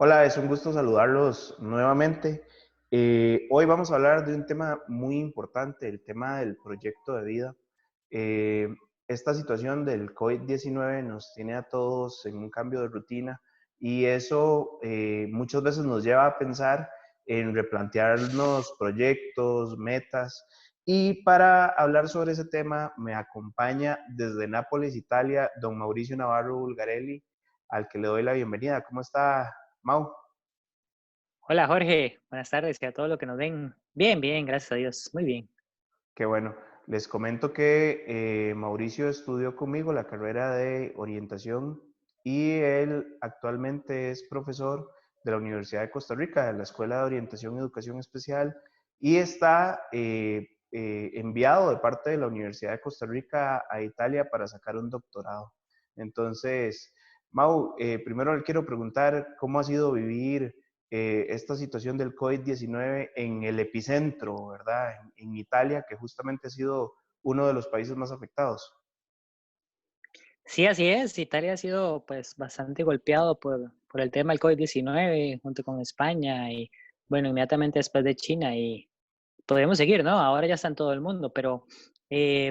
Hola, es un gusto saludarlos nuevamente. Hoy vamos a hablar de un tema muy importante, el tema del proyecto de vida. Eh, Esta situación del COVID-19 nos tiene a todos en un cambio de rutina y eso muchas veces nos lleva a pensar en replantearnos proyectos, metas. Y para hablar sobre ese tema me acompaña desde Nápoles, Italia, don Mauricio Navarro Bulgarelli, al que le doy la bienvenida. ¿Cómo está, Mau? Hola Jorge, buenas tardes y a todos los que nos ven. Bien, bien, gracias a Dios, muy bien. Qué bueno. Les comento que Mauricio estudió conmigo la carrera de orientación y él actualmente es profesor de la Universidad de Costa Rica, de la Escuela de Orientación y Educación Especial, y está enviado de parte de la Universidad de Costa Rica a Italia para sacar un doctorado. Entonces, Mau, primero le quiero preguntar cómo ha sido vivir esta situación del COVID-19 en el epicentro, ¿verdad? En Italia, que justamente ha sido uno de los países más afectados. Sí, así es, Italia ha sido pues bastante golpeado por el tema del COVID-19 junto con España y bueno, inmediatamente después de China y podemos seguir, ¿no? Ahora ya está en todo el mundo, pero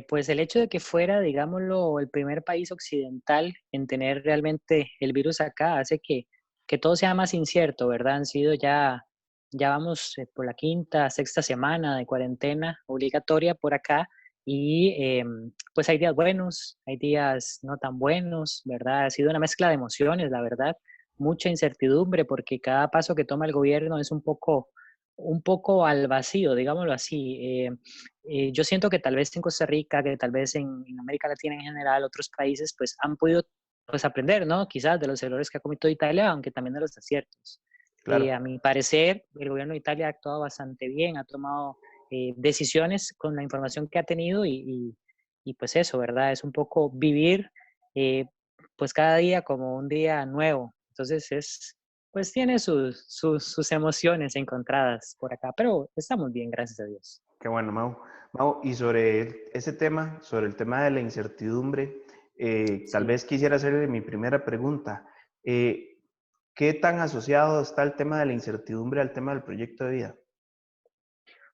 pues el hecho de que fuera, digámoslo, el primer país occidental en tener realmente el virus acá hace que todo sea más incierto, ¿verdad? Han sido ya vamos por la quinta, sexta semana de cuarentena obligatoria por acá y pues hay días buenos, hay días no tan buenos, ¿verdad? Ha sido una mezcla de emociones, la verdad, mucha incertidumbre porque cada paso que toma el gobierno es un poco al vacío, digámoslo así. Yo siento que tal vez en Costa Rica, que tal vez en América Latina en general, otros países, pues han podido pues aprender, ¿no? Quizás de los errores que ha cometido Italia, aunque también de los aciertos. Claro. A mi parecer, el gobierno de Italia ha actuado bastante bien, ha tomado decisiones con la información que ha tenido y pues eso, ¿verdad? Es un poco vivir eh, pues cada día como un día nuevo. Entonces pues tiene sus emociones encontradas por acá, pero estamos bien, gracias a Dios. Qué bueno, Mau. Mau, y sobre ese tema, sobre el tema de la incertidumbre, tal Sí. vez quisiera hacerle mi primera pregunta. Eh, ¿Qué tan asociado está el tema de la incertidumbre al tema del proyecto de vida?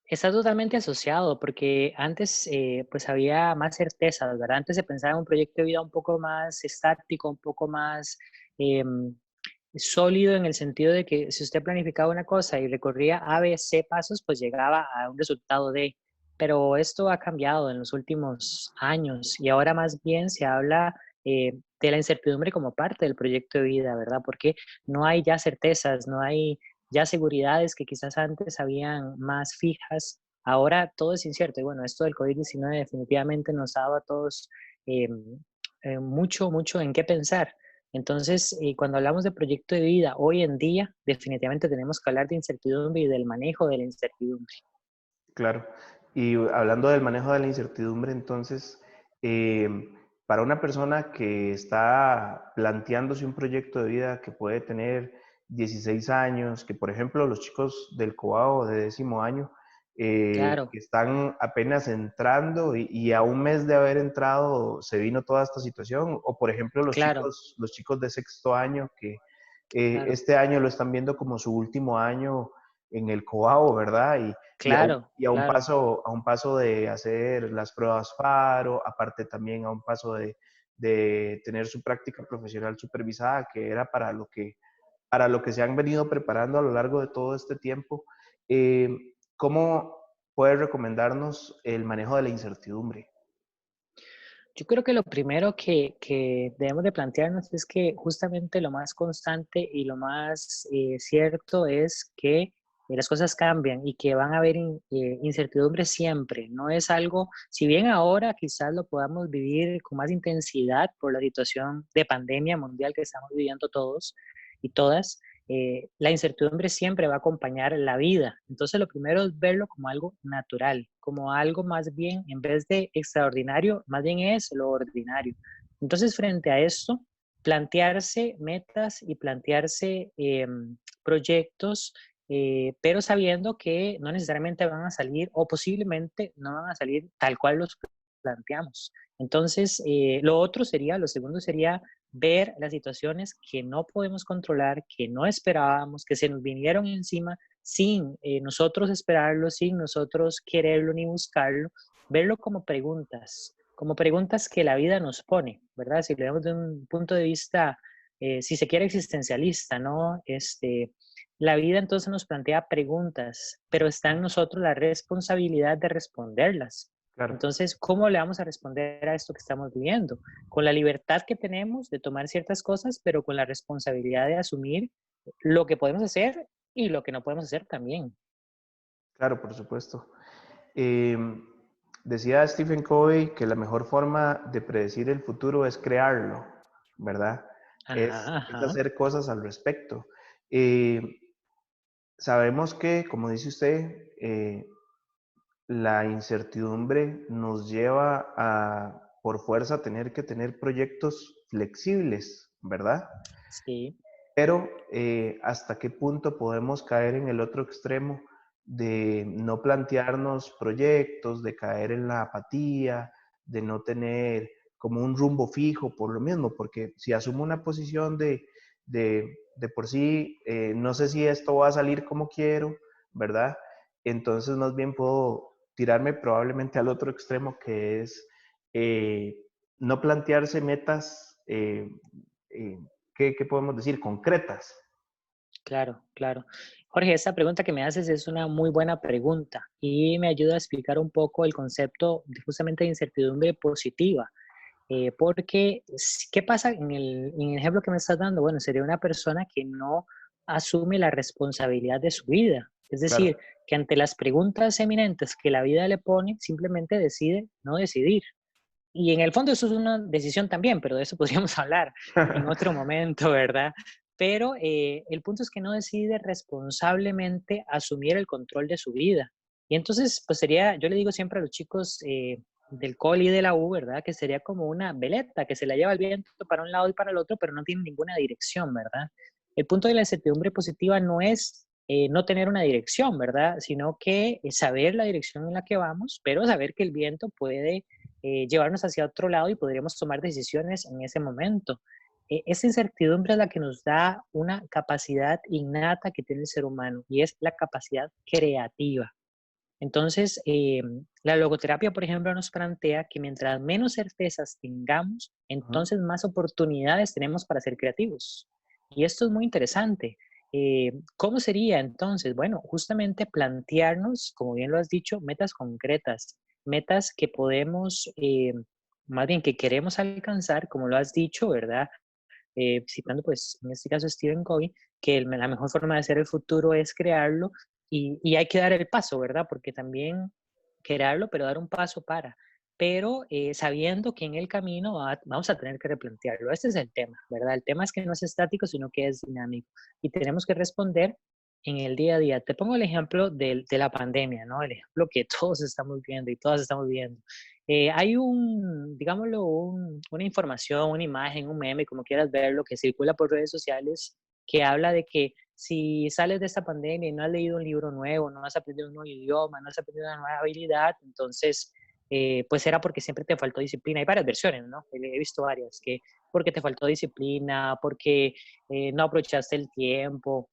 Está totalmente asociado porque antes pues había más certezas, ¿verdad? Antes se pensaba en un proyecto de vida un poco más estático, un poco más em, sólido en el sentido de que si usted planificaba una cosa y recorría A, B, C pasos, pues llegaba a un resultado D. Pero esto ha cambiado en los últimos años y ahora más bien se habla de la incertidumbre como parte del proyecto de vida, ¿verdad? Porque no hay ya certezas, no hay ya seguridades que quizás antes habían más fijas. Ahora todo es incierto. Y bueno, esto del COVID-19 definitivamente nos ha dado a todos eh, mucho en qué pensar. Entonces, cuando hablamos de proyecto de vida hoy en día, definitivamente tenemos que hablar de incertidumbre y del manejo de la incertidumbre. Claro. Y hablando del manejo de la incertidumbre, entonces, para una persona que está planteándose un proyecto de vida que puede tener 16 años, que por ejemplo los chicos del COAO de 10.º año, Claro, que están apenas entrando y a un mes de haber entrado se vino toda esta situación, o por ejemplo claro, los chicos de 6.º año que claro, este año lo están viendo como su último año en el COAO, ¿verdad? claro, Y claro. a un paso de hacer las pruebas FARO, aparte también a un paso de tener su práctica profesional supervisada, que era para lo que se han venido preparando a lo largo de todo este tiempo. ¿Cómo puedes recomendarnos el manejo de la incertidumbre? Yo creo que lo primero que debemos de plantearnos es que justamente lo más constante y lo más cierto es que las cosas cambian y que van a haber incertidumbre siempre. No es algo, si bien ahora quizás lo podamos vivir con más intensidad por la situación de pandemia mundial que estamos viviendo todos y todas, la incertidumbre siempre va a acompañar la vida. Entonces, lo primero es verlo como algo natural, como algo más bien, en vez de extraordinario, más bien es lo ordinario. Entonces, frente a esto, plantearse metas y plantearse proyectos, pero sabiendo que no necesariamente van a salir o posiblemente no van a salir tal cual los planteamos. Entonces, lo segundo sería ver las situaciones que no podemos controlar, que no esperábamos, que se nos vinieron encima sin nosotros esperarlo, sin nosotros quererlo ni buscarlo, verlo como preguntas que la vida nos pone, ¿verdad? Si lo vemos de un punto de vista, si se quiere, existencialista, ¿no? La vida entonces nos plantea preguntas, pero está en nosotros la responsabilidad de responderlas. Claro, Entonces, ¿cómo le vamos a responder a esto que estamos viviendo? Con la libertad que tenemos de tomar ciertas cosas, pero con la responsabilidad de asumir lo que podemos hacer y lo que no podemos hacer también. claro, por supuesto. Em, Decía Stephen Covey que la mejor forma de predecir el futuro es crearlo, ¿verdad? Ajá, Es ajá. hacer cosas al respecto. Eh, Sabemos que, como dice usted, la incertidumbre nos lleva a, por fuerza, tener que tener proyectos flexibles, ¿verdad? Sí, Pero ¿hasta qué punto podemos caer en el otro extremo de no plantearnos proyectos, de caer en la apatía, de no tener como un rumbo fijo por lo mismo? Porque si asumo una posición de por sí, no sé si esto va a salir como quiero, ¿verdad? Entonces más bien puedo tirarme probablemente al otro extremo, que es no plantearse metas eh, ¿qué podemos decir? Concretas. claro, claro. Jorge, esta pregunta que me haces es una muy buena pregunta y me ayuda a explicar un poco el concepto justamente de incertidumbre positiva. Porque, ¿qué pasa en el ejemplo que me estás dando? Bueno, sería una persona que no asume la responsabilidad de su vida. Es Claro, decir, que ante las preguntas eminentes que la vida le pone, simplemente decide no decidir. Y en el fondo eso es una decisión también, pero de eso podríamos hablar en otro momento, ¿verdad? Pero el punto es que no decide responsablemente asumir el control de su vida. Y entonces, pues sería, yo le digo siempre a los chicos del cole y de la U, ¿verdad? Que sería como una veleta que se la lleva el viento para un lado y para el otro, pero no tiene ninguna dirección, ¿verdad? El punto de la incertidumbre positiva no es no tener una dirección, ¿verdad? Sino que saber la dirección en la que vamos, pero saber que el viento puede llevarnos hacia otro lado y podríamos tomar decisiones en ese momento. Esa incertidumbre es la que nos da una capacidad innata que tiene el ser humano y es la capacidad creativa. Entonces, la logoterapia, por ejemplo, nos plantea que mientras menos certezas tengamos, ujú, entonces más oportunidades tenemos para ser creativos. Y esto es muy interesante. ¿Cómo sería entonces? Bueno, justamente plantearnos, como bien lo has dicho, metas concretas, metas que podemos, más bien que queremos alcanzar, como lo has dicho, ¿verdad? Citando pues en este caso Stephen Covey, que la mejor forma de hacer el futuro es crearlo y hay que dar el paso, ¿verdad? Porque también crearlo, pero dar un paso para, pero sabiendo que en el camino vamos a tener que replantearlo. Este es el tema, ¿verdad? El tema es que no es estático, sino que es dinámico y tenemos que responder en el día a día. Te pongo el ejemplo de la pandemia, ¿no? El ejemplo que todos estamos viendo y todas estamos viendo. Hay digámoslo, una información, una imagen, un meme, como quieras verlo, que circula por redes sociales, que habla de que si sales de esta pandemia y no has leído un libro nuevo, no has aprendido un nuevo idioma, no has aprendido una nueva habilidad, entonces, pues era porque siempre te faltó disciplina. Hay varias versiones, ¿no? He visto varias, que porque te faltó disciplina, porque no aprovechaste el tiempo.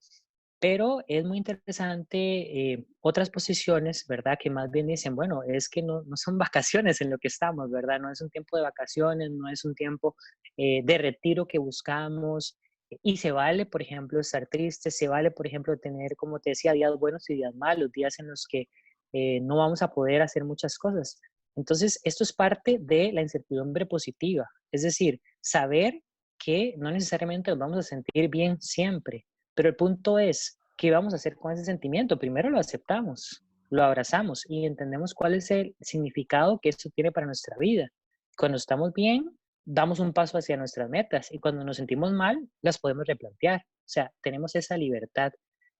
Pero es muy interesante otras posiciones, ¿verdad? Que más bien dicen, bueno, es que no son vacaciones en lo que estamos, ¿verdad? No es un tiempo de vacaciones, no es un tiempo de retiro que buscamos. Y se vale, por ejemplo, estar triste, se vale, por ejemplo, tener, como te decía, días buenos y días malos, días en los que no vamos a poder hacer muchas cosas. Entonces, esto es parte de la incertidumbre positiva, es decir, saber que no necesariamente nos vamos a sentir bien siempre, pero el punto es, ¿qué vamos a hacer con ese sentimiento? Primero lo aceptamos, lo abrazamos y entendemos cuál es el significado que esto tiene para nuestra vida. Cuando estamos bien, damos un paso hacia nuestras metas y cuando nos sentimos mal, las podemos replantear. O sea, tenemos esa libertad.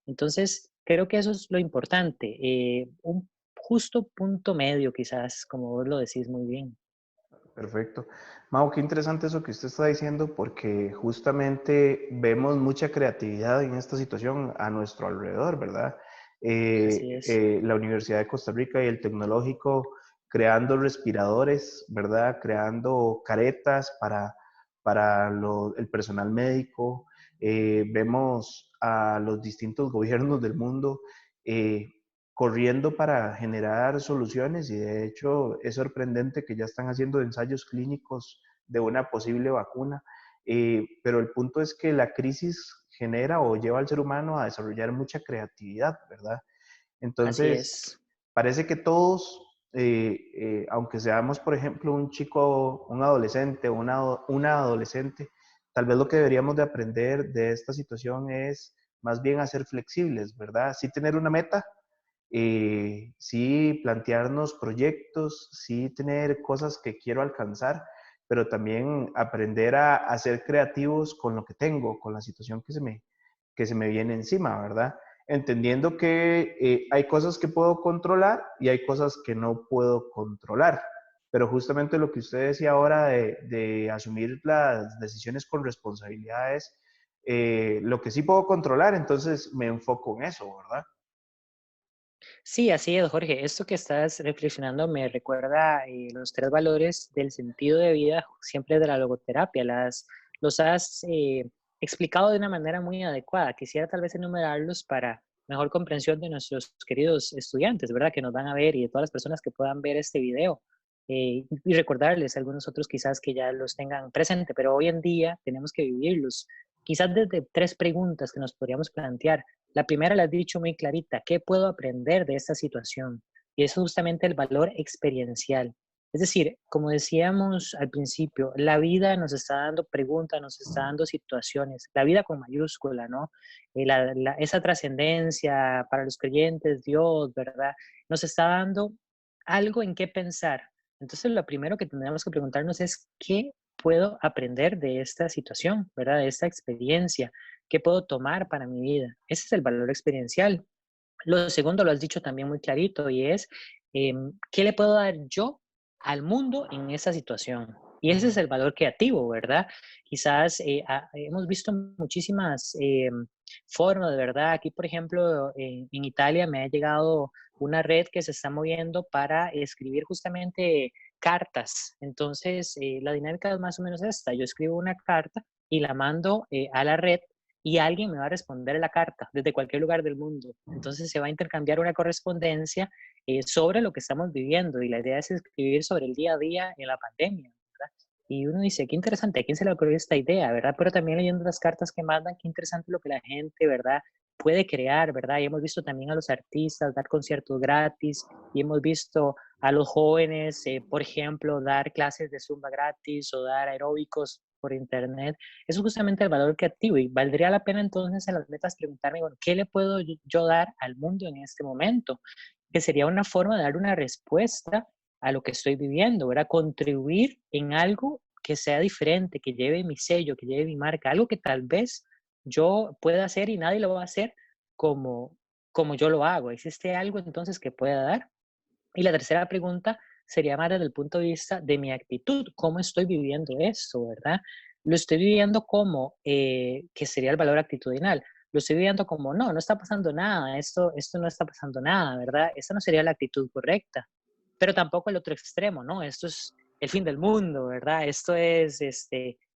Entonces, creo que eso es lo importante, un justo punto medio quizás, como vos lo decís muy bien. perfecto. Mau, qué interesante eso que usted está diciendo, porque justamente vemos mucha creatividad en esta situación a nuestro alrededor, ¿verdad? Así es. La Universidad de Costa Rica y el Tecnológico creando respiradores, ¿verdad? Creando caretas para el personal médico. Vemos a los distintos gobiernos del mundo corriendo para generar soluciones y de hecho es sorprendente que ya están haciendo ensayos clínicos de una posible vacuna. Pero el punto es que la crisis genera o lleva al ser humano a desarrollar mucha creatividad, ¿verdad? Así Entonces, es. parece que todos, aunque seamos, por ejemplo, un chico, un adolescente o una adolescente, tal vez lo que deberíamos de aprender de esta situación es más bien a ser flexibles, ¿verdad? Sí tener una meta, sí plantearnos proyectos, sí tener cosas que quiero alcanzar, pero también aprender a ser creativos con lo que tengo, con la situación que se me viene encima, ¿verdad? Entendiendo que hay cosas que puedo controlar y hay cosas que no puedo controlar. Pero justamente lo que usted decía ahora de asumir las decisiones con responsabilidades, lo que sí puedo controlar, entonces me enfoco en eso, ¿verdad? Sí, así es, Jorge. Esto que estás reflexionando me recuerda los tres valores del sentido de vida siempre de la logoterapia. Los has explicado de una manera muy adecuada. Quisiera tal vez enumerarlos para mejor comprensión de nuestros queridos estudiantes, ¿verdad? Que nos van a ver y de todas las personas que puedan ver este video. Y recordarles a algunos otros quizás que ya los tengan presente, pero hoy en día tenemos que vivirlos. Quizás desde tres preguntas que nos podríamos plantear. La primera la has dicho muy clarita, ¿qué puedo aprender de esta situación? Y es justamente el valor experiencial. Es decir, como decíamos al principio, la vida nos está dando preguntas, nos está dando situaciones, la vida con mayúscula, ¿no? Esa trascendencia para los creyentes, Dios, ¿verdad? Nos está dando algo en qué pensar. Entonces, lo primero que tendríamos que preguntarnos es, ¿qué puedo aprender de esta situación, ¿verdad? De esta experiencia. ¿Qué puedo tomar para mi vida? Ese es el valor experiencial. Lo segundo lo has dicho también muy clarito y es, ¿qué le puedo dar yo al mundo en esa situación? Y ese es el valor creativo, ¿verdad? Quizás hemos visto muchísimas formas, ¿verdad? Aquí, por ejemplo, en Italia me ha llegado una red que se está moviendo para escribir justamente cartas. Entonces, la dinámica es más o menos esta. Yo escribo una carta y la mando a la red y alguien me va a responder la carta desde cualquier lugar del mundo. Entonces se va a intercambiar una correspondencia sobre lo que estamos viviendo y la idea es escribir sobre el día a día en la pandemia, ¿verdad? Y uno dice, qué interesante, ¿a quién se le ocurrió esta idea, verdad? Pero también leyendo las cartas que mandan, qué interesante lo que la gente, ¿verdad? Puede crear, ¿verdad? Y hemos visto también a los artistas dar conciertos gratis y hemos visto a los jóvenes, por ejemplo, dar clases de zumba gratis o dar aeróbicos por internet. Eso es justamente el valor creativo y valdría la pena entonces en las metas preguntarme, bueno, ¿qué le puedo yo dar al mundo en este momento? Que sería una forma de dar una respuesta a lo que estoy viviendo, ¿verdad? Contribuir en algo que sea diferente, que lleve mi sello, que lleve mi marca, algo que tal vez yo pueda hacer y nadie lo va a hacer como, como yo lo hago. ¿Existe algo entonces que pueda dar? Y la tercera pregunta sería más desde el punto de vista de mi actitud, cómo estoy viviendo esto, ¿verdad? Lo estoy viviendo como, que sería el valor actitudinal, lo estoy viviendo como, no, no está pasando nada, esto no está pasando nada, ¿verdad? Esa no sería la actitud correcta, pero tampoco el otro extremo, ¿no? Esto es el fin del mundo, ¿verdad? Esto es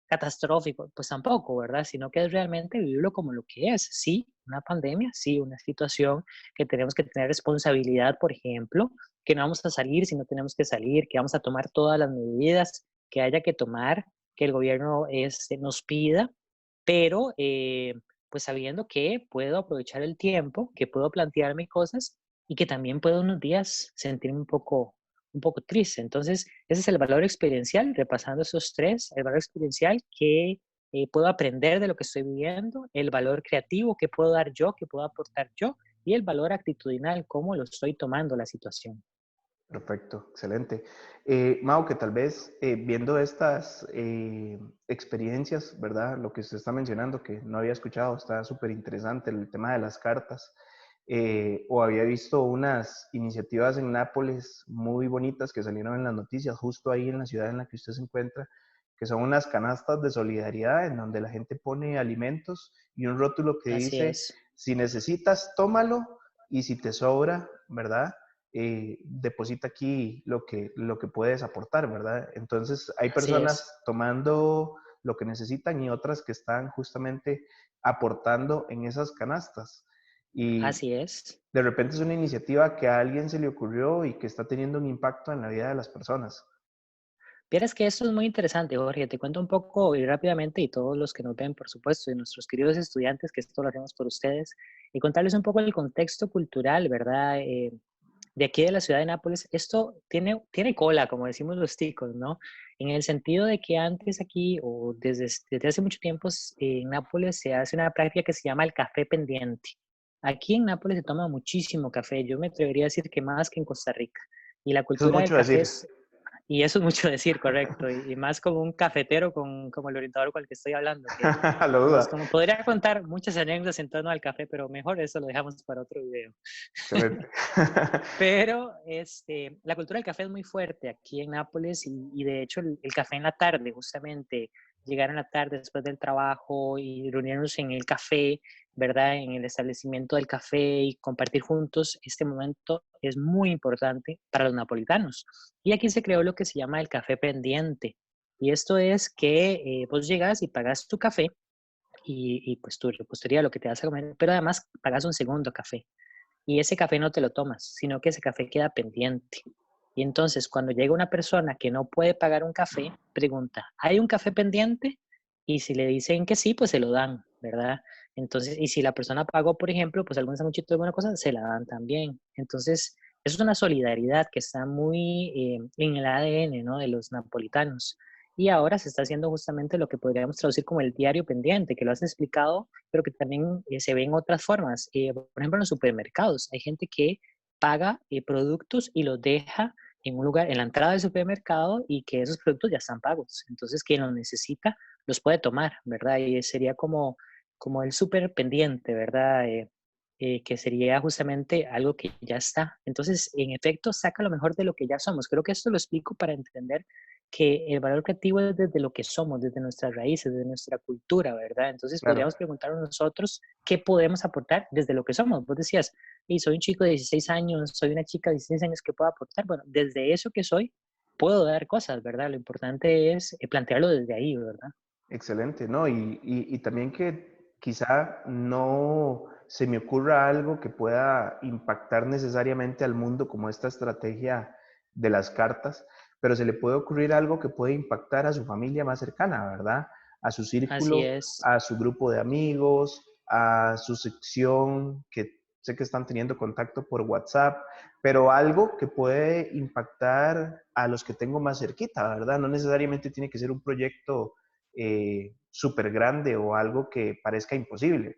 catastrófico, pues tampoco, ¿verdad? Sino que es realmente vivirlo como lo que es, sí, una pandemia, sí, una situación que tenemos que tener responsabilidad, por ejemplo, que no vamos a salir si no tenemos que salir, que vamos a tomar todas las medidas que haya que tomar, que el gobierno nos pida, pero pues sabiendo que puedo aprovechar el tiempo, que puedo plantearme cosas y que también puedo unos días sentirme un poco triste. Entonces, ese es el valor experiencial, repasando esos tres, el valor experiencial que puedo aprender de lo que estoy viviendo, el valor creativo que puedo dar yo, que puedo aportar yo, y el valor actitudinal, cómo lo estoy tomando la situación. Perfecto, excelente. Mau, que tal vez viendo estas experiencias, ¿verdad? Lo que usted está mencionando, que no había escuchado, está súper interesante el tema de las cartas, o había visto unas iniciativas en Nápoles muy bonitas que salieron en las noticias, justo ahí en la ciudad en la que usted se encuentra, que son unas canastas de solidaridad en donde la gente pone alimentos y un rótulo que Así dice, es, si necesitas, tómalo y si te sobra, ¿verdad? Deposita aquí lo que puedes aportar, ¿verdad? Entonces hay así personas es. tomando lo que necesitan y otras que están justamente aportando en esas canastas. Y Así es. de repente es una iniciativa que a alguien se le ocurrió y que está teniendo un impacto en la vida de las personas. Vieras que esto es muy interesante, Jorge. Te cuento un poco y rápidamente, y todos los que nos ven, por supuesto, y nuestros queridos estudiantes, que esto lo hacemos por ustedes, y contarles un poco el contexto cultural, ¿verdad? De aquí de la ciudad de Nápoles. Esto tiene cola, como decimos los ticos, ¿no? En el sentido de que antes aquí, o desde hace mucho tiempo, en Nápoles se hace una práctica que se llama el café pendiente. Aquí en Nápoles se toma muchísimo café. Yo me atrevería a decir que más que en Costa Rica. Y la Eso es cultura del mucho café decir. es y eso es mucho decir, correcto, y más como un cafetero como el orientador con el que estoy hablando, que Lo pues duda. como podría contar muchas anécdotas en torno al café, pero mejor eso lo dejamos para otro video. Excelente. Pero la cultura del café es muy fuerte aquí en Nápoles y de hecho el café en la tarde, justamente llegar en la tarde después del trabajo y reunirnos en el café, ¿verdad? En el establecimiento del café y compartir juntos, este momento es muy importante para los napolitanos. Y aquí se creó lo que se llama el café pendiente. Y esto es que vos llegas y pagas tu café y pues tu repostería, lo que te vas a comer, pero además pagas un segundo café. Y ese café no te lo tomas, sino que ese café queda pendiente. Y entonces, cuando llega una persona que no puede pagar un café, pregunta, ¿hay un café pendiente? Y si le dicen que sí, pues se lo dan, ¿verdad? Entonces, y si la persona pagó, por ejemplo, pues algún sanguchito de alguna cosa, se la dan también. Entonces, eso es una solidaridad que está muy en el ADN, ¿no? De los napolitanos. Y ahora se está haciendo justamente lo que podríamos traducir como el diario pendiente, que lo has explicado, pero que también se ve en otras formas. Por ejemplo, en los supermercados hay gente que paga productos y los deja en un lugar, en la entrada del supermercado y que esos productos ya están pagos. Entonces, quien los necesita los puede tomar, ¿verdad? Y sería como el súper pendiente, ¿verdad? Que sería justamente algo que ya está. Entonces, en efecto, saca lo mejor de lo que ya somos. Creo que esto lo explico para entender que el valor creativo es desde lo que somos, desde nuestras raíces, desde nuestra cultura, ¿verdad? Entonces Claro. podríamos preguntarnos nosotros qué podemos aportar desde lo que somos. Vos decías, y soy un chico de 16 años, soy una chica de 16 años, ¿qué puedo aportar? Bueno, desde eso que soy, puedo dar cosas, ¿verdad? Lo importante es plantearlo desde ahí, ¿verdad? Excelente, ¿no? Y también que quizá no se me ocurra algo que pueda impactar necesariamente al mundo como esta estrategia de las cartas, pero se le puede ocurrir algo que puede impactar a su familia más cercana, ¿verdad? A su Así círculo, es. a su grupo de amigos, a su sección que sé que están teniendo contacto por WhatsApp, pero algo que puede impactar a los que tengo más cerquita, ¿verdad? No necesariamente tiene que ser un proyecto súper grande o algo que parezca imposible.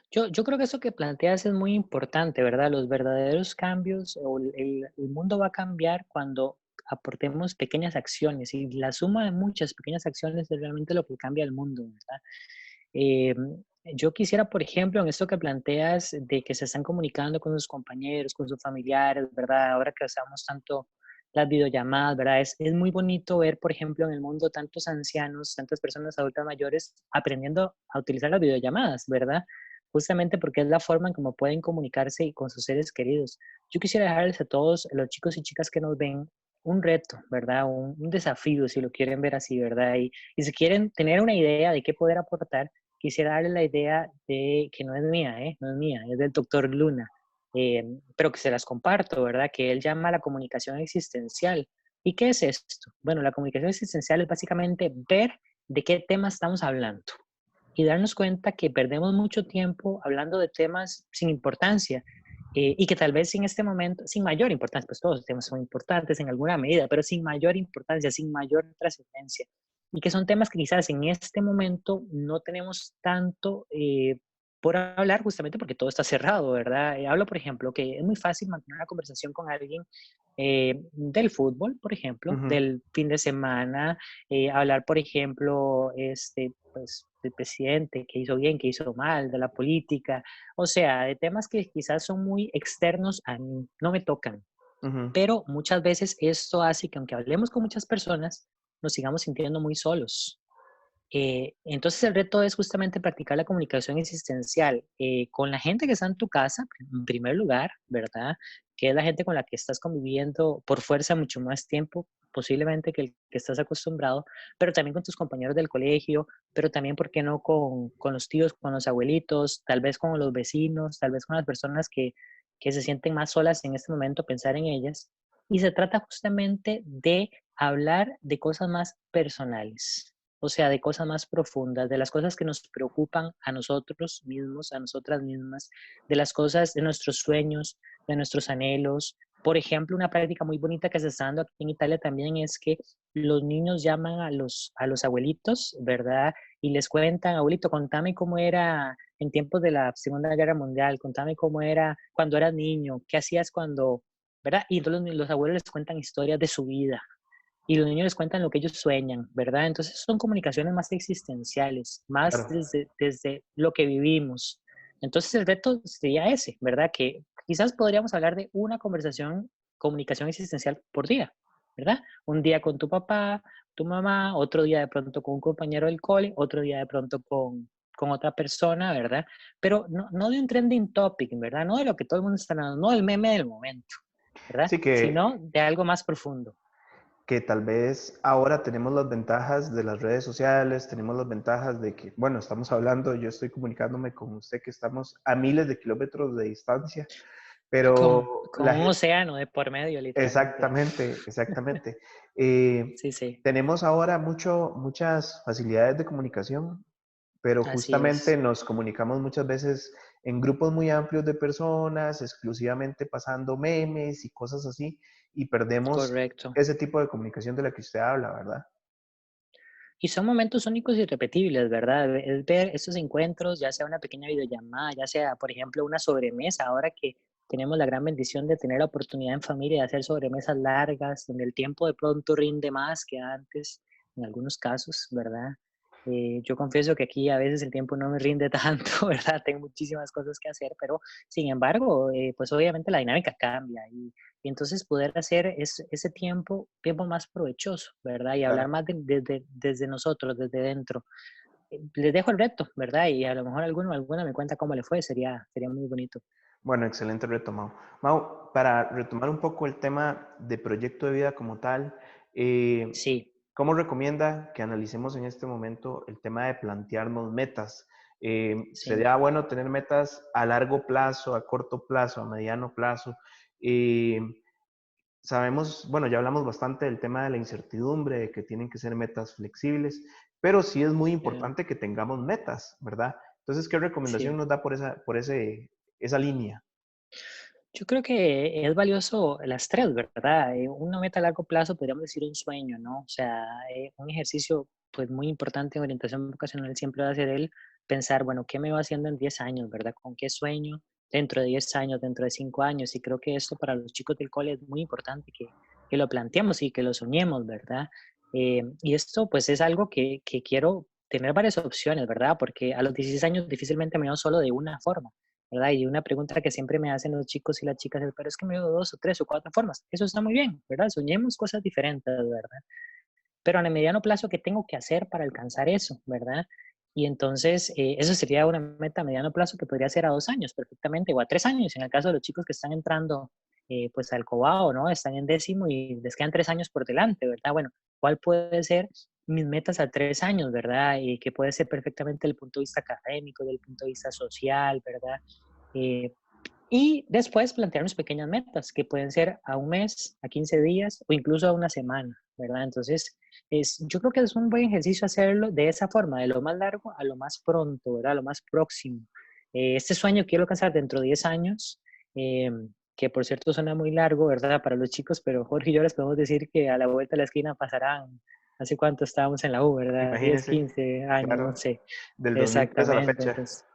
Yo creo que eso que planteas es muy importante, ¿verdad? Los verdaderos cambios o el mundo va a cambiar cuando aportemos pequeñas acciones y la suma de muchas pequeñas acciones es realmente lo que cambia el mundo, ¿verdad? Yo quisiera, por ejemplo, en esto que planteas de que se están comunicando con sus compañeros, con sus familiares, ¿verdad? Ahora que usamos tanto las videollamadas, ¿verdad? Es muy bonito ver, por ejemplo, en el mundo tantos ancianos, tantas personas adultas mayores aprendiendo a utilizar las videollamadas, ¿verdad? Justamente porque es la forma en cómo pueden comunicarse con sus seres queridos. Yo quisiera dejarles a todos los chicos y chicas que nos ven un reto, ¿verdad? Un desafío, si lo quieren ver así, ¿verdad? Y si quieren tener una idea de qué poder aportar, quisiera darle la idea de que no es mía, ¿eh? No es mía, es del doctor Luna, pero que se las comparto, ¿verdad? Que él llama la comunicación existencial. ¿Y qué es esto? Bueno, la comunicación existencial es básicamente ver de qué tema estamos hablando y darnos cuenta que perdemos mucho tiempo hablando de temas sin importancia y que tal vez en este momento, sin mayor importancia, pues todos los temas son importantes en alguna medida, pero sin mayor importancia, sin mayor trascendencia. Y que son temas que quizás en este momento no tenemos tanto por hablar justamente porque todo está cerrado, ¿verdad? Hablo, por ejemplo, que es muy fácil mantener una conversación con alguien del fútbol, por ejemplo, Ujú. del fin de semana, hablar, por ejemplo, pues, del presidente, que hizo bien, que hizo mal, de la política, o sea, de temas que quizás son muy externos a mí, no me tocan, Ujú. pero muchas veces esto hace que aunque hablemos con muchas personas, nos sigamos sintiendo muy solos. Entonces el reto es justamente practicar la comunicación existencial con la gente que está en tu casa, en primer lugar, ¿verdad? Que es la gente con la que estás conviviendo por fuerza mucho más tiempo, posiblemente que el que estás acostumbrado, pero también con tus compañeros del colegio, pero también, ¿por qué no?, con los tíos, con los abuelitos, tal vez con los vecinos, tal vez con las personas que se sienten más solas en este momento, pensar en ellas. Y se trata justamente de hablar de cosas más personales, o sea, de cosas más profundas, de las cosas que nos preocupan a nosotros mismos, a nosotras mismas, de las cosas, de nuestros sueños, de nuestros anhelos. Por ejemplo, una práctica muy bonita que se está dando aquí en Italia también es que los niños llaman a los abuelitos, ¿verdad? Y les cuentan: abuelito, contame cómo era en tiempos de la Segunda Guerra Mundial, contame cómo era cuando eras niño, qué hacías cuando, ¿verdad? Y entonces los abuelos les cuentan historias de su vida, y los niños les cuentan lo que ellos sueñan, ¿verdad? Entonces son comunicaciones más existenciales, más Claro. desde lo que vivimos. Entonces el reto sería ese, ¿verdad? Que quizás podríamos hablar de una comunicación existencial por día, ¿verdad? Un día con tu papá, tu mamá, otro día de pronto con un compañero del cole, otro día de pronto con otra persona, ¿verdad? Pero no de un trending topic, ¿verdad? No de lo que todo el mundo está hablando, no del meme del momento, ¿verdad? Sí, Sino de algo más profundo. que tal vez ahora tenemos las ventajas de las redes sociales, tenemos las ventajas de que, bueno, estamos hablando, yo estoy comunicándome con usted que estamos a miles de kilómetros de distancia, pero Con un océano de por medio, literalmente. exactamente, exactamente. Eh, Sí, sí, tenemos ahora muchas facilidades de comunicación, pero así justamente es, nos comunicamos muchas veces en grupos muy amplios de personas, exclusivamente pasando memes y cosas así, y perdemos correcto. ese tipo de comunicación de la que usted habla, ¿verdad? Y son momentos únicos y irrepetibles, ¿verdad? Es ver estos encuentros, ya sea una pequeña videollamada, ya sea, por ejemplo, una sobremesa, ahora que tenemos la gran bendición de tener la oportunidad en familia de hacer sobremesas largas, donde el tiempo de pronto rinde más que antes, en algunos casos, ¿verdad? Yo confieso que aquí a veces el tiempo no me rinde tanto, ¿verdad? Tengo muchísimas cosas que hacer, pero sin embargo, pues obviamente la dinámica cambia y entonces poder hacer ese tiempo más provechoso, ¿verdad? Y hablar Claro. más desde nosotros, desde dentro. Les dejo el reto, ¿verdad? Y a lo mejor alguna me cuenta cómo le fue, sería muy bonito. Bueno, excelente reto, Mau. Mau, para retomar un poco el tema de proyecto de vida como tal, eh, Sí, ¿cómo recomienda que analicemos en este momento el tema de plantearnos metas? sí, Sería bueno tener metas a largo plazo, a corto plazo, a mediano plazo. Eh, Sabemos, bueno, ya hablamos bastante del tema de la incertidumbre, de que tienen que ser metas flexibles, pero sí es muy eh, importante que tengamos metas, ¿verdad? Entonces, ¿qué recomendación sí. nos da por esa línea? Yo creo que es valioso las 3, ¿verdad? Una meta a largo plazo, podríamos decir un sueño, ¿no? O sea, un ejercicio, pues, muy importante en orientación vocacional siempre va a ser el pensar, bueno, ¿qué me va haciendo en 10 años, verdad? ¿Con qué sueño dentro de 10 años, dentro de 5 años? Y creo que esto para los chicos del cole es muy importante que lo planteemos y que lo soñemos, ¿verdad? Y esto, pues, es algo que quiero tener varias opciones, ¿verdad? Porque a los 16 años difícilmente me veo solo de una forma. ¿Verdad? Y una pregunta que siempre me hacen los chicos y las chicas es, pero es que me veo 2 o 3 o 4 formas. Eso está muy bien, ¿verdad? Soñemos cosas diferentes, ¿verdad? Pero en el mediano plazo, ¿qué tengo que hacer para alcanzar eso, verdad? Y entonces, eso sería una meta a mediano plazo que podría ser a 2 años perfectamente, o a 3 años, en el caso de los chicos que están entrando, pues, al COBAO, ¿no? Están en décimo y les quedan 3 años por delante, ¿verdad? Bueno, ¿cuál puede ser mis metas a 3 años, verdad? Y que puede ser perfectamente desde el punto de vista académico, desde el punto de vista social, ¿verdad? Eh, y después plantearnos pequeñas metas que pueden ser a un mes, a 15 días o incluso a una semana, ¿verdad? Entonces, yo creo que es un buen ejercicio hacerlo de esa forma, de lo más largo a lo más pronto, ¿verdad? A lo más próximo. Este sueño quiero alcanzar dentro de 10 años, eh, que por cierto suena muy largo, ¿verdad? Para los chicos, pero Jorge y yo les podemos decir que a la vuelta de la esquina pasarán, ¿hace cuánto estábamos en la U, verdad? 10, Imagínense, 15 años, no claro, sé. del 2003 a la Exactamente. fecha. Entonces,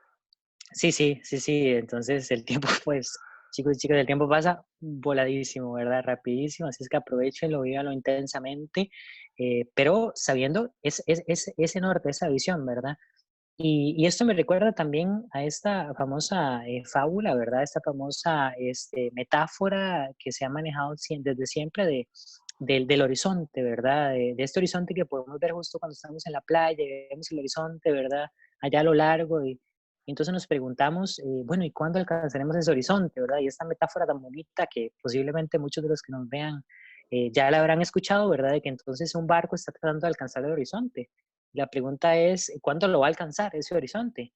sí, sí, sí, sí. Entonces el tiempo, pues, chicos y chicas, el tiempo pasa voladísimo, ¿verdad? Rapidísimo, así es que aprovechenlo, vívanlo intensamente, pero sabiendo ese norte, esa visión, ¿verdad? Y esto me recuerda también a esta famosa fábula, ¿verdad? Esta famosa metáfora que se ha manejado desde siempre del horizonte, ¿verdad? De este horizonte que podemos ver justo cuando estamos en la playa, y vemos el horizonte, ¿verdad? Allá a lo largo. Y entonces nos preguntamos, bueno, ¿y cuándo alcanzaremos ese horizonte, ¿verdad? Y esta metáfora tan bonita que posiblemente muchos de los que nos vean ya la habrán escuchado, ¿verdad? De que entonces un barco está tratando de alcanzar el horizonte. La pregunta es, ¿cuándo lo va a alcanzar ese horizonte?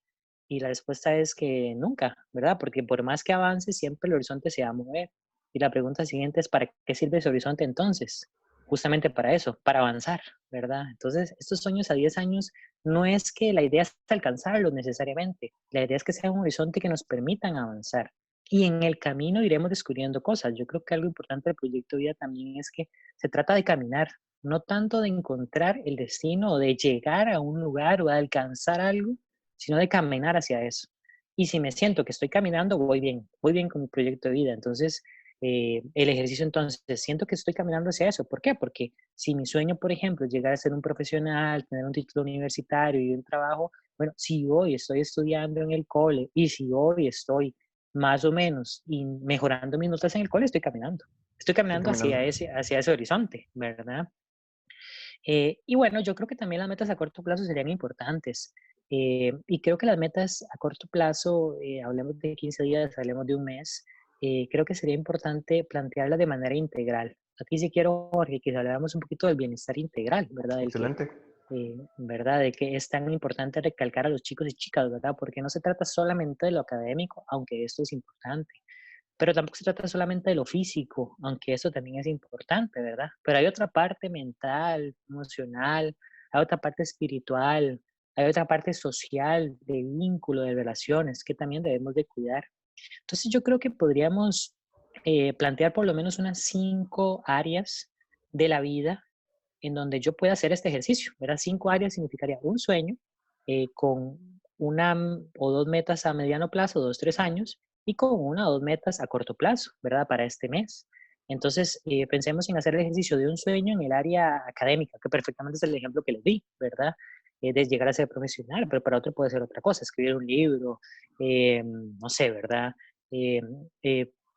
Y la respuesta es que nunca, ¿verdad? Porque por más que avance, siempre el horizonte se va a mover. Y la pregunta siguiente es, ¿para qué sirve ese horizonte entonces? Justamente para eso, para avanzar, ¿verdad? Entonces, estos sueños a 10 años no es que la idea es alcanzarlos necesariamente, la idea es que sea un horizonte que nos permitan avanzar. Y en el camino iremos descubriendo cosas. Yo creo que algo importante del proyecto Vida también es que se trata de caminar, no tanto de encontrar el destino o de llegar a un lugar o de alcanzar algo, sino de caminar hacia eso. Y si me siento que estoy caminando, voy bien con mi proyecto de vida. Entonces, el ejercicio entonces, siento que estoy caminando hacia eso. ¿Por qué? Porque si mi sueño, por ejemplo, es llegar a ser un profesional, tener un título universitario y un trabajo, bueno, si hoy estoy estudiando en el cole y si hoy estoy más o menos y mejorando mis notas en el cole, estoy caminando. Estoy Estoy caminando caminando. hacia ese horizonte, ¿verdad? Y bueno, yo creo que también las metas a corto plazo serían importantes. Y creo que las metas a corto plazo, hablemos de 15 días, hablemos de un mes, creo que sería importante plantearlas de manera integral. Aquí sí quiero, Jorge, que habláramos un poquito del bienestar integral, ¿verdad? Excelente. ¿Verdad? De que es tan importante recalcar a los chicos y chicas, ¿verdad? Porque no se trata solamente de lo académico, aunque esto es importante, pero tampoco se trata solamente de lo físico, aunque eso también es importante, ¿verdad? Pero hay otra parte mental, emocional, hay otra parte espiritual, hay otra parte social, de vínculo, de relaciones, que también debemos de cuidar. Entonces yo creo que podríamos plantear por lo menos unas 5 áreas de la vida en donde yo pueda hacer este ejercicio, ¿verdad? 5 áreas significaría un sueño con una o dos metas a mediano plazo, 2, 3 años, y con una o dos metas a corto plazo, ¿verdad? Para este mes. Entonces, pensemos en hacer el ejercicio de un sueño en el área académica, que perfectamente es el ejemplo que les di, ¿verdad? De llegar a ser profesional, pero para otro puede ser otra cosa, escribir un libro, no sé, ¿verdad? Eh,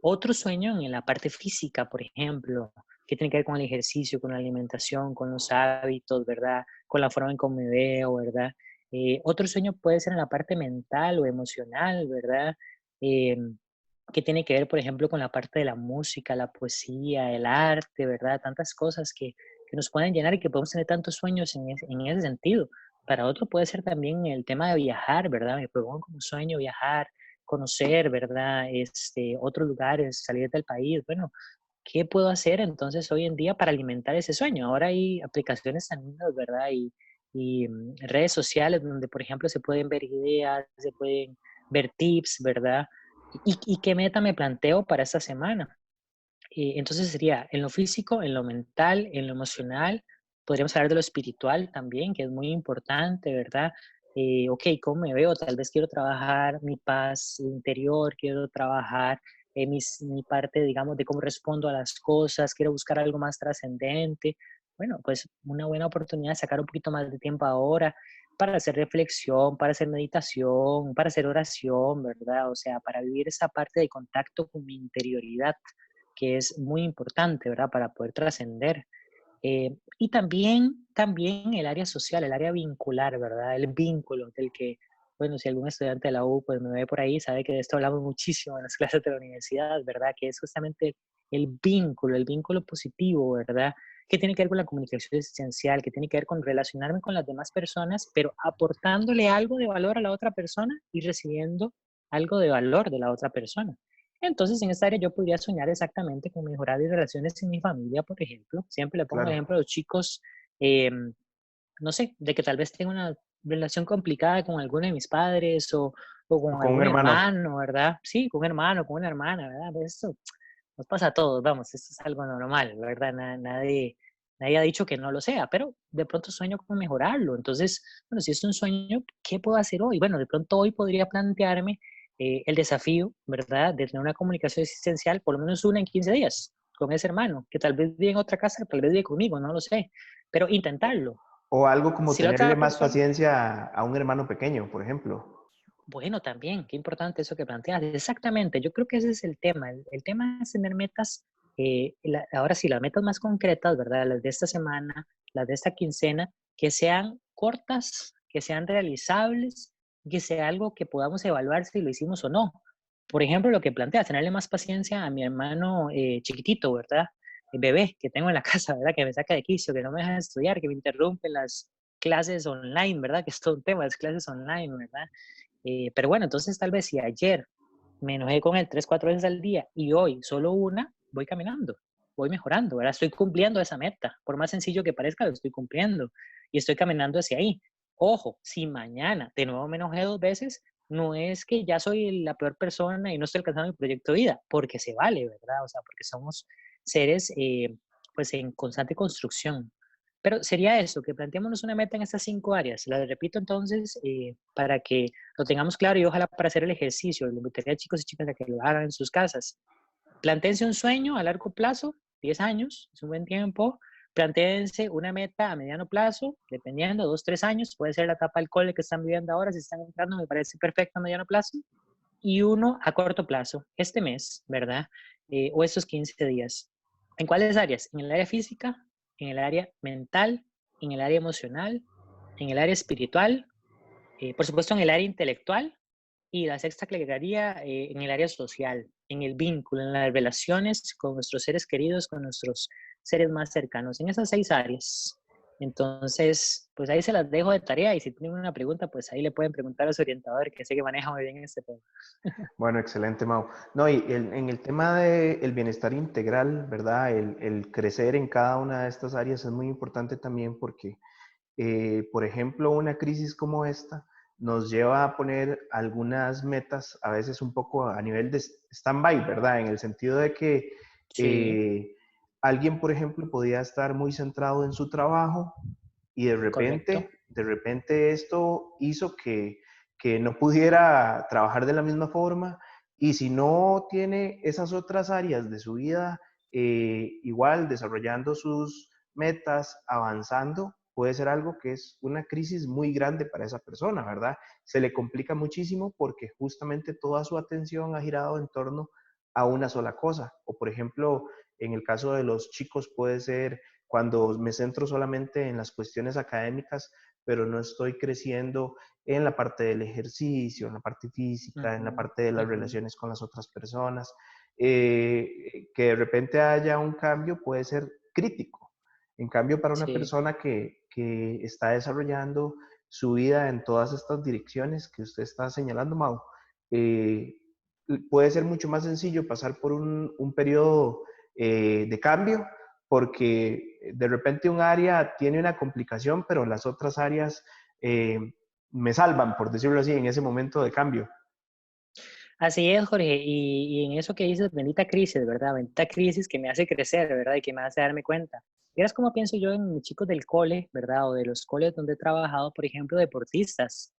Otro sueño en la parte física, por ejemplo, que tiene que ver con el ejercicio, con la alimentación, con los hábitos, ¿verdad? Con la forma en cómo me veo, ¿verdad? Otro sueño puede ser en la parte mental o emocional, ¿verdad? Que tiene que ver, por ejemplo, con la parte de la música, la poesía, el arte, ¿verdad? Tantas cosas que nos pueden llenar y que podemos tener tantos sueños en ese sentido. Para otro puede ser también el tema de viajar, ¿verdad? Me propongo como sueño viajar, conocer, ¿verdad? Otros lugares, salir del país. Bueno, ¿qué puedo hacer entonces hoy en día para alimentar ese sueño? Ahora hay aplicaciones tan lindas, ¿verdad? Y redes sociales donde, por ejemplo, se pueden ver ideas, se pueden ver tips, ¿verdad? ¿Y qué meta me planteo para esta semana? Entonces sería en lo físico, en lo mental, en lo emocional. Podríamos hablar de lo espiritual también, que es muy importante, ¿verdad? Ok, ¿cómo me veo? Tal vez quiero trabajar mi paz interior, quiero trabajar mi parte, digamos, de cómo respondo a las cosas, quiero buscar algo más trascendente. Bueno, pues una buena oportunidad de sacar un poquito más de tiempo ahora para hacer reflexión, para hacer meditación, para hacer oración, ¿verdad? O sea, para vivir esa parte de contacto con mi interioridad que es muy importante, ¿verdad? Para poder trascender. Y también el área social, el área vincular, ¿verdad? El vínculo del que, bueno, si algún estudiante de la U pues me ve por ahí, sabe que de esto hablamos muchísimo en las clases de la universidad, ¿verdad? Que es justamente el vínculo positivo, ¿verdad? Que tiene que ver con la comunicación esencial, que tiene que ver con relacionarme con las demás personas, pero aportándole algo de valor a la otra persona y recibiendo algo de valor de la otra persona. Entonces, en esta área yo podría soñar exactamente con mejorar mis relaciones en mi familia, por ejemplo. Siempre le pongo el Claro. ejemplo a los chicos, em, no sé, de que tal vez tenga una relación complicada con alguno de mis padres o O con con un algún hermano. hermano, ¿verdad? Sí, con un hermano, con una hermana, ¿verdad? Pues esto nos pasa a todos, vamos, esto es algo normal, ¿verdad? Nadie ha dicho que no lo sea, pero de pronto sueño con mejorarlo. Entonces, bueno, si es un sueño, ¿qué puedo hacer hoy? Bueno, de pronto hoy podría plantearme el desafío, ¿verdad? De tener una comunicación existencial, por lo menos una en 15 días, con ese hermano, que tal vez vive en otra casa, tal vez vive conmigo, no lo sé, pero intentarlo. O algo como Si la tenerle otra más persona, paciencia a un hermano pequeño, por ejemplo. bueno, también, qué importante eso que planteas. Exactamente, yo creo que ese es el tema. El tema es tener metas Ahora sí, las metas más concretas, ¿verdad? Las de esta semana, las de esta quincena, que sean cortas, que sean realizables, que sea algo que podamos evaluar si lo hicimos o no. Por ejemplo, lo que plantea, tenerle más paciencia a mi hermano chiquitito, ¿verdad? El bebé que tengo en la casa, ¿verdad? Que me saca de quicio, que no me deja estudiar, que me interrumpe las clases online, ¿verdad? Que es todo un tema, las clases online, ¿verdad? Pero bueno, entonces tal vez si ayer me enojé con él 3, 4 veces al día y hoy solo una, voy caminando, voy mejorando, ¿verdad? Estoy cumpliendo esa meta. Por más sencillo que parezca, lo estoy cumpliendo y estoy caminando hacia ahí. Ojo, si mañana de nuevo me enojé 2 veces, no es que ya soy la peor persona y no estoy alcanzando mi proyecto de vida, porque se vale, ¿verdad? O sea, porque somos seres pues en constante construcción. Pero sería eso, que planteémonos una meta en estas 5 áreas. La repito entonces para que lo tengamos claro y ojalá para hacer el ejercicio. Le invitaría a chicos y chicas a que lo hagan en sus casas. Plantéense un sueño a largo plazo, 10 años, es un buen tiempo. Plantéense una meta a mediano plazo, dependiendo, 2, 3 años, puede ser la etapa del cole que están viviendo ahora, si están entrando, me parece perfecto a mediano plazo. Y uno a corto plazo, este mes, ¿verdad? O estos 15 días. ¿En cuáles áreas? En el área física, en el área mental, en el área emocional, en el área espiritual, por supuesto en el área intelectual y la sexta que agregaría en el área social, en el vínculo, en las relaciones con nuestros seres queridos, con nuestros seres más cercanos, en esas 6 áreas. Entonces, pues ahí se las dejo de tarea y si tienen una pregunta, pues ahí le pueden preguntar a su orientador que sé que maneja muy bien este tema. Bueno, excelente, Mau. No, y en el tema del bienestar integral, ¿verdad? El crecer en cada una de estas áreas es muy importante también porque por ejemplo, una crisis como esta nos lleva a poner algunas metas a veces un poco a nivel de stand-by, ¿verdad? En el sentido de que Sí, eh, alguien, por ejemplo, podía estar muy centrado en su trabajo y correcto. de repente esto hizo que no pudiera trabajar de la misma forma y si no tiene esas otras áreas de su vida igual desarrollando sus metas, avanzando, puede ser algo que es una crisis muy grande para esa persona, ¿verdad? Se le complica muchísimo porque justamente toda su atención ha girado en torno a una sola cosa. O por ejemplo, en el caso de los chicos puede ser cuando me centro solamente en las cuestiones académicas, pero no estoy creciendo en la parte del ejercicio, en la parte física, en la Ujú, parte de las ujú. relaciones con las otras personas. Que de repente haya un cambio puede ser crítico. En cambio, para una Sí, persona que está desarrollando su vida en todas estas direcciones que usted está señalando, Mau, eh, puede ser mucho más sencillo pasar por un periodo de cambio porque de repente un área tiene una complicación, pero las otras áreas eh, me salvan, por decirlo así, en ese momento de cambio. así es, Jorge. Y en eso que dices, bendita crisis, ¿verdad? Bendita crisis que me hace crecer, ¿verdad? Y que me hace darme cuenta. ¿Vieras cómo pienso yo en mis chicos del cole, ¿verdad? O de los coles donde he trabajado, por ejemplo, deportistas,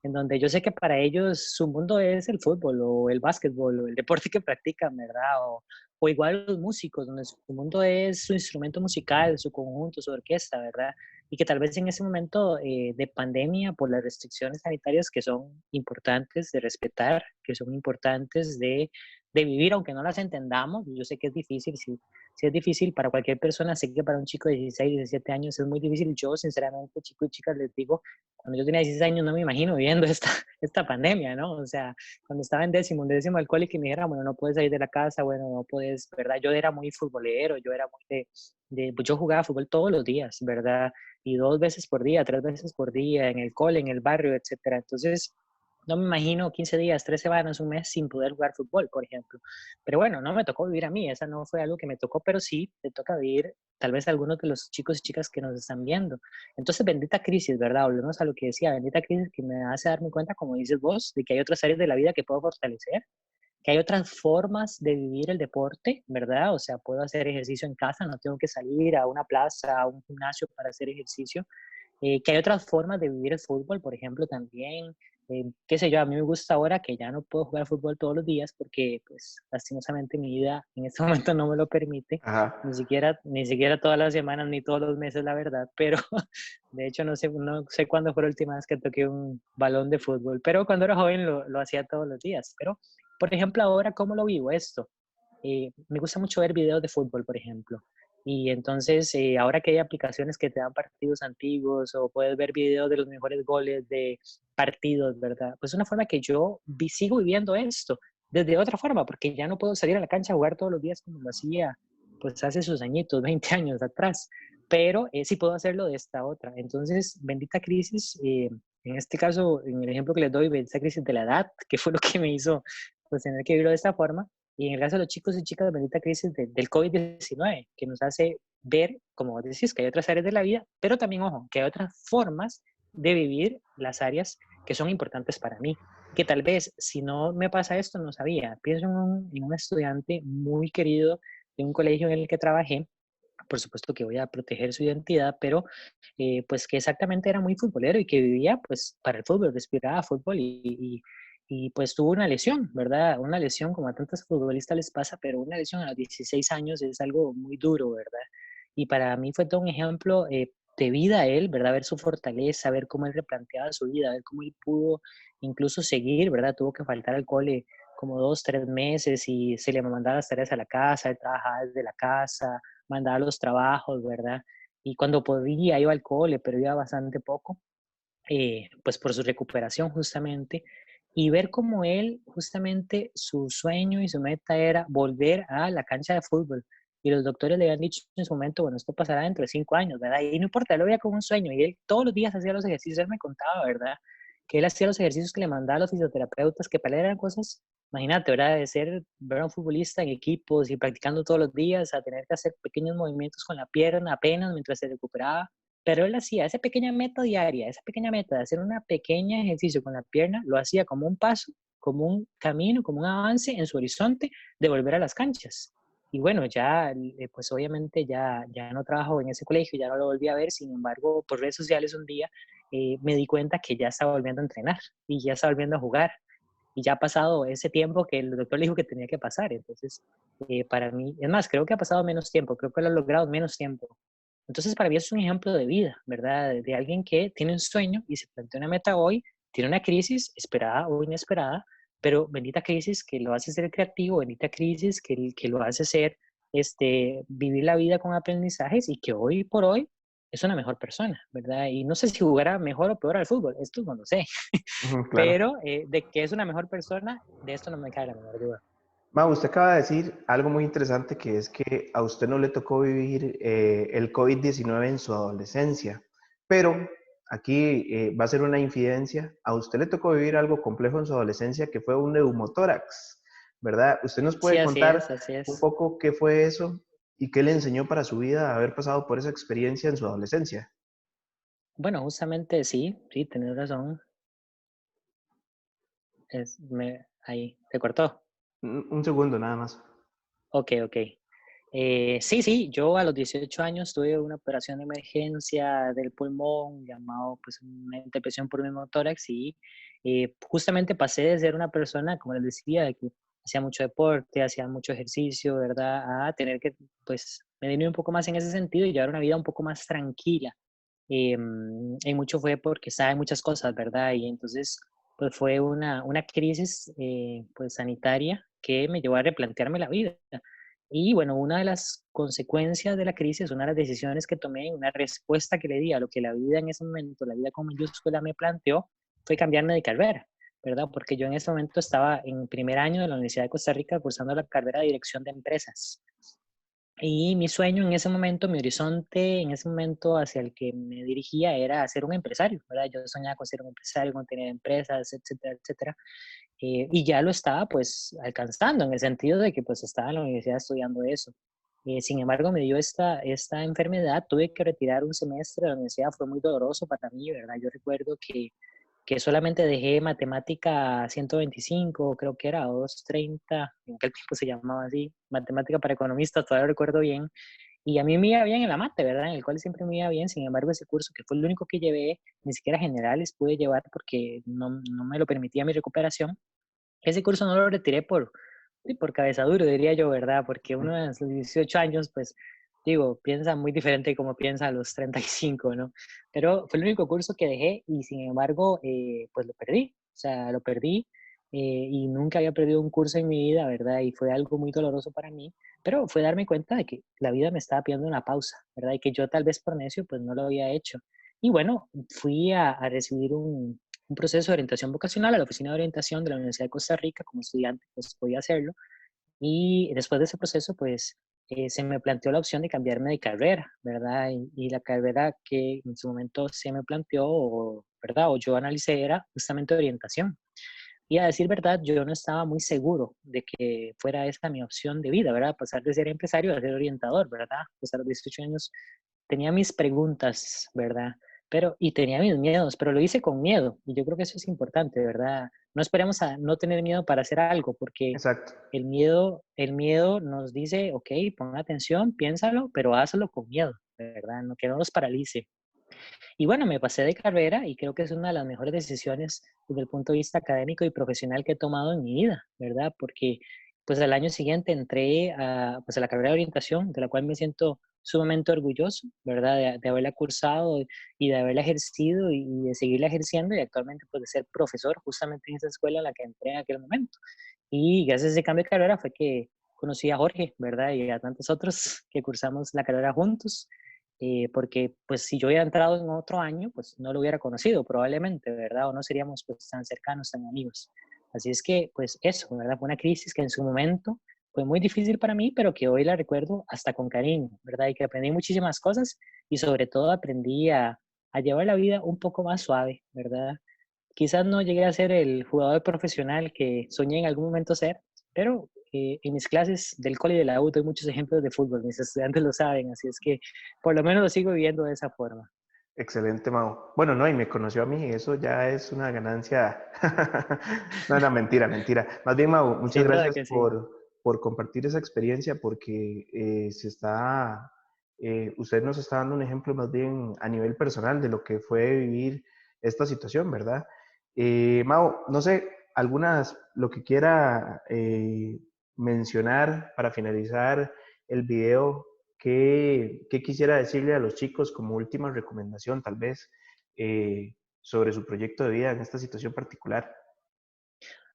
en donde yo sé que para ellos su mundo es el fútbol o el básquetbol o el deporte que practican, ¿verdad? O igual los músicos, donde su mundo es su instrumento musical, su conjunto, su orquesta, ¿verdad? Y que tal vez en ese momento de pandemia, por las restricciones sanitarias que son importantes de respetar, que son importantes de vivir, aunque no las entendamos, yo sé que es difícil, sí, sí es difícil para cualquier persona, sé que para un chico de 16, 17 años es muy difícil. Yo, sinceramente, chicos y chicas, les digo, cuando yo tenía 16 años no me imagino viviendo esta pandemia, ¿no? O sea, cuando estaba en décimo alcohólico y me dijera, bueno, no puedes salir de la casa, bueno, no puedes, ¿verdad? Yo era muy futbolero, yo era muy pues yo jugaba fútbol todos los días, ¿verdad? Y 2 veces por día, 3 veces por día, en el cole, en el barrio, etcétera. Entonces, no me imagino 15 días, 3 semanas, un mes sin poder jugar fútbol, por ejemplo. Pero bueno, no me tocó vivir a mí, esa no fue algo que me tocó, pero sí te toca vivir tal vez a algunos de los chicos y chicas que nos están viendo. Entonces, bendita crisis, ¿verdad? Volvemos a lo que decía, bendita crisis que me hace darme cuenta, como dices vos, de que hay otras áreas de la vida que puedo fortalecer, que hay otras formas de vivir el deporte, ¿verdad? O sea, puedo hacer ejercicio en casa, no tengo que salir a una plaza, a un gimnasio para hacer ejercicio, que hay otras formas de vivir el fútbol, por ejemplo, también, qué sé yo, a mí me gusta ahora que ya no puedo jugar fútbol todos los días porque, pues, lastimosamente mi vida en este momento no me lo permite, Ajá. ni siquiera todas las semanas ni todos los meses, la verdad, pero de hecho no sé cuándo fue la última vez que toqué un balón de fútbol, pero cuando era joven lo hacía todos los días. Pero, por ejemplo, ahora, ¿cómo lo vivo esto? me gusta mucho ver videos de fútbol, por ejemplo. Y entonces, ahora que hay aplicaciones que te dan partidos antiguos o puedes ver videos de los mejores goles de partidos, ¿verdad? Pues una forma que yo sigo viviendo esto desde otra forma, porque ya no puedo salir a la cancha a jugar todos los días como lo hacía pues hace sus añitos, 20 años atrás, pero sí puedo hacerlo de esta otra. Entonces, bendita crisis, en este caso, en el ejemplo que les doy, bendita crisis de la edad, que fue lo que me hizo pues tener que vivirlo de esta forma, y en el caso de los chicos y chicas, bendita crisis del COVID-19, que nos hace ver, como vos decís, que hay otras áreas de la vida, pero también, ojo, que hay otras formas de vivir las áreas que son importantes para mí. Que tal vez si no me pasa esto, no sabía. Pienso en un estudiante muy querido de un colegio en el que trabajé. Por supuesto que voy a proteger su identidad, pero pues que exactamente era muy futbolero y que vivía pues para el fútbol, respiraba fútbol y pues tuvo una lesión, ¿verdad? Una lesión como a tantos futbolistas les pasa, pero una lesión a los 16 años es algo muy duro, ¿verdad? Y para mí fue todo un ejemplo de vida a él, ¿verdad? Ver su fortaleza, ver cómo él replanteaba su vida, ver cómo él pudo incluso seguir, ¿verdad? Tuvo que faltar al cole como 2, 3 meses y se le mandaban las tareas a la casa, él trabajaba desde la casa, mandaba los trabajos, ¿verdad? Y cuando podía iba al cole, pero iba bastante poco, pues por su recuperación justamente, y ver cómo él, justamente su sueño y su meta era volver a la cancha de fútbol. Y los doctores le habían dicho en su momento, bueno, esto pasará dentro de 5 años, ¿verdad? Y no importa, él lo veía como un sueño. Y él todos los días hacía los ejercicios, él me contaba, ¿verdad? Que él hacía los ejercicios que le mandaba a los fisioterapeutas, que para él eran cosas, imagínate, ¿verdad? De ser, ver a un futbolista en equipos y practicando todos los días, a tener que hacer pequeños movimientos con la pierna apenas mientras se recuperaba, pero él hacía esa pequeña meta diaria, esa pequeña meta de hacer una pequeña ejercicio con la pierna, lo hacía como un paso, como un camino, como un avance en su horizonte de volver a las canchas. Y bueno, ya, pues obviamente ya no trabajo en ese colegio, ya no lo volví a ver, sin embargo, por redes sociales un día me di cuenta que ya estaba volviendo a entrenar y ya estaba volviendo a jugar. Y ya ha pasado ese tiempo que el doctor le dijo que tenía que pasar. Entonces, para mí, es más, creo que ha pasado menos tiempo, creo que lo ha logrado menos tiempo. Entonces, para mí es un ejemplo de vida, ¿verdad? De alguien que tiene un sueño y se plantea una meta hoy, tiene una crisis esperada o inesperada, pero bendita crisis que lo hace ser creativo, bendita crisis que lo hace ser, vivir la vida con aprendizajes y que hoy por hoy es una mejor persona, ¿verdad? Y no sé si jugará mejor o peor al fútbol, esto no lo sé, Ujú, claro. pero de que es una mejor persona, de esto no me cae la menor duda. Ma, usted acaba de decir algo muy interesante que es que a usted no le tocó vivir el COVID-19 en su adolescencia, pero aquí va a ser una infidencia. A usted le tocó vivir algo complejo en su adolescencia que fue un neumotórax, ¿verdad? ¿Usted nos Sí, puede así contar es, así un es. poco qué fue eso y qué le enseñó para su vida haber pasado por esa experiencia en su adolescencia? Bueno, justamente sí, sí, tenés razón. Ahí, ¿se cortó? Un segundo nada más. Ok, ok. Sí, sí, yo a los 18 años tuve una operación de emergencia del pulmón llamado pues una intervención por neumotórax y justamente pasé de ser una persona, como les decía, de que hacía mucho deporte, hacía mucho ejercicio, ¿verdad? A tener que pues medirme un poco más en ese sentido y llevar una vida un poco más tranquila. Y mucho fue porque estaba en muchas cosas, ¿verdad? Y entonces pues fue una crisis pues sanitaria que me llevó a replantearme la vida. Y bueno, una de las consecuencias de la crisis, una de las decisiones que tomé, una respuesta que le di a lo que la vida en ese momento, la vida con mayúscula me planteó, fue cambiarme de carrera, ¿verdad? Porque yo en ese momento estaba en primer año de la Universidad de Costa Rica cursando la carrera de dirección de empresas. Y mi sueño en ese momento, mi horizonte en ese momento hacia el que me dirigía era ser un empresario, ¿verdad? Yo soñaba con ser un empresario, con tener empresas, etcétera, etcétera. Y ya lo estaba pues alcanzando en el sentido de que pues estaba en la universidad estudiando eso. Sin embargo, me dio esta enfermedad, tuve que retirar un semestre de la universidad, fue muy doloroso para mí, ¿verdad? Yo recuerdo que solamente dejé matemática 125, creo que era, o 230, en aquel tiempo se llamaba así, matemática para economistas, todavía lo recuerdo bien, y a mí me iba bien en la mate, ¿verdad? En el cual siempre me iba bien, sin embargo, ese curso que fue el único que llevé, ni siquiera generales pude llevar porque no me lo permitía mi recuperación. Ese curso no lo retiré sí, por cabeza duro, diría yo, ¿verdad? Porque uno a los 18 años, pues, digo, piensa muy diferente como piensa a los 35, ¿no? Pero fue el único curso que dejé y sin embargo, pues lo perdí. O sea, lo perdí y nunca había perdido un curso en mi vida, ¿verdad? Y fue algo muy doloroso para mí, pero fue darme cuenta de que la vida me estaba pidiendo una pausa, ¿verdad? Y que yo tal vez por necio, pues no lo había hecho. Y bueno, fui a recibir un proceso de orientación vocacional a la Oficina de Orientación de la Universidad de Costa Rica como estudiante, pues podía hacerlo. Y después de ese proceso, pues se me planteó la opción de cambiarme de carrera, ¿verdad? Y la carrera que en su momento se me planteó, ¿verdad? O yo analicé era justamente orientación. Y a decir verdad, yo no estaba muy seguro de que fuera esta mi opción de vida, ¿verdad? Pasar de ser empresario a ser orientador, ¿verdad? Pues a los 18 años tenía mis preguntas, ¿verdad? Pero, y tenía mis miedos, pero lo hice con miedo. Y yo creo que eso es importante, ¿verdad? No esperemos a no tener miedo para hacer algo, porque Exacto. el miedo nos dice, ok, pon atención, piénsalo, pero hazlo con miedo, ¿verdad? No, que no nos paralice. Y bueno, me pasé de carrera y creo que es una de las mejores decisiones desde el punto de vista académico y profesional que he tomado en mi vida, ¿verdad? Porque pues al año siguiente entré a, pues, a la carrera de orientación, de la cual me siento sumamente orgulloso, ¿verdad? De haberla cursado y de haberla ejercido y de seguirla ejerciendo y actualmente pues de ser profesor justamente en esa escuela en la que entré en aquel momento. Y gracias a ese cambio de carrera fue que conocí a Jorge, ¿verdad? Y a tantos otros que cursamos la carrera juntos, porque pues si yo hubiera entrado en otro año, pues no lo hubiera conocido probablemente, ¿verdad? O no seríamos pues tan cercanos, tan amigos. Así es que pues eso, ¿verdad? Fue una crisis que en su momento fue muy difícil para mí, pero que hoy la recuerdo hasta con cariño, ¿verdad? Y que aprendí muchísimas cosas y sobre todo aprendí a llevar la vida un poco más suave, ¿verdad? Quizás no llegué a ser el jugador profesional que soñé en algún momento ser, pero en mis clases del cole y de la U doy muchos ejemplos de fútbol, mis estudiantes lo saben, así es que por lo menos lo sigo viviendo de esa forma. Excelente, Mau. Bueno, no, y me conoció a mí, eso ya es una ganancia. No, no, mentira, mentira. Más bien, Mau, muchas Sin duda gracias que sí. por compartir esa experiencia, porque usted nos está dando un ejemplo más bien a nivel personal de lo que fue vivir esta situación, ¿verdad? Mau, no sé, lo que quiera mencionar para finalizar el video. ¿Qué quisiera decirle a los chicos como última recomendación, tal vez, sobre su proyecto de vida en esta situación particular?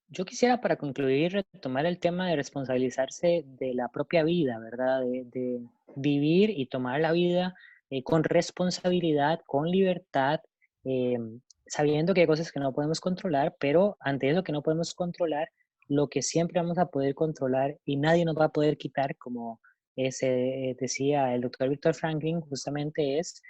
Yo quisiera para concluir retomar el tema de responsabilizarse de la propia vida, ¿verdad? De vivir y tomar la vida con responsabilidad, con libertad, eh, sabiendo que hay cosas que no podemos controlar, pero ante eso que no podemos controlar, lo que siempre vamos a poder controlar y nadie nos va a poder quitar, como decía el doctor Víctor Franklin, justamente es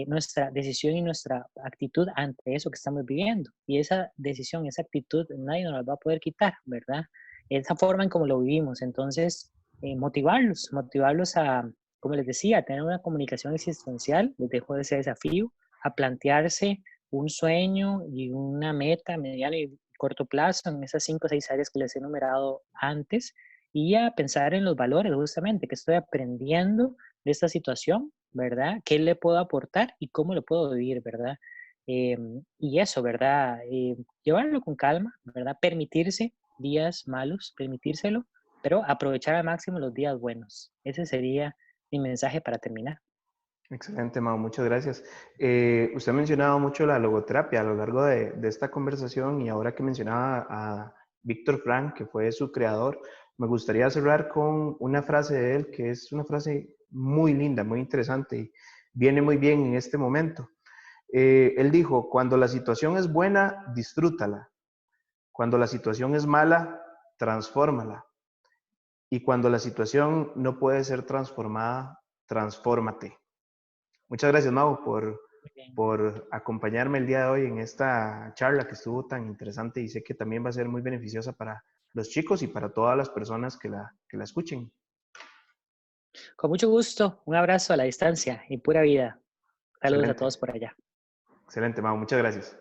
nuestra decisión y nuestra actitud ante eso que estamos viviendo. Y esa decisión, esa actitud, nadie nos la va a poder quitar, ¿verdad? Esa forma en cómo lo vivimos. Entonces, motivarlos a, como les decía, a tener una comunicación existencial, les dejo ese desafío, a plantearse un sueño y una meta a mediano y corto plazo en esas 5 o 6 áreas que les he enumerado antes y a pensar en los valores justamente que estoy aprendiendo de esta situación, ¿verdad? ¿Qué le puedo aportar y cómo lo puedo vivir, ¿verdad? Y eso, ¿verdad? Llevarlo con calma, ¿verdad? Permitirse días malos, permitírselo, pero aprovechar al máximo los días buenos. Ese sería mi mensaje para terminar. Excelente, Mau, muchas gracias. Usted ha mencionado mucho la logoterapia a lo largo de esta conversación y ahora que mencionaba a Víctor Frank, que fue su creador, me gustaría cerrar con una frase de él que es una frase muy linda, muy interesante y viene muy bien en este momento. Él dijo, cuando la situación es buena, disfrútala. Cuando la situación es mala, transfórmala. Y cuando la situación no puede ser transformada, transfórmate. Muchas gracias, Mau, Muy bien. por acompañarme el día de hoy en esta charla que estuvo tan interesante y sé que también va a ser muy beneficiosa para los chicos y para todas las personas que la escuchen. Con mucho gusto, un abrazo a la distancia y pura vida. Saludos a Excelente, todos por allá. excelente, Mau, muchas gracias.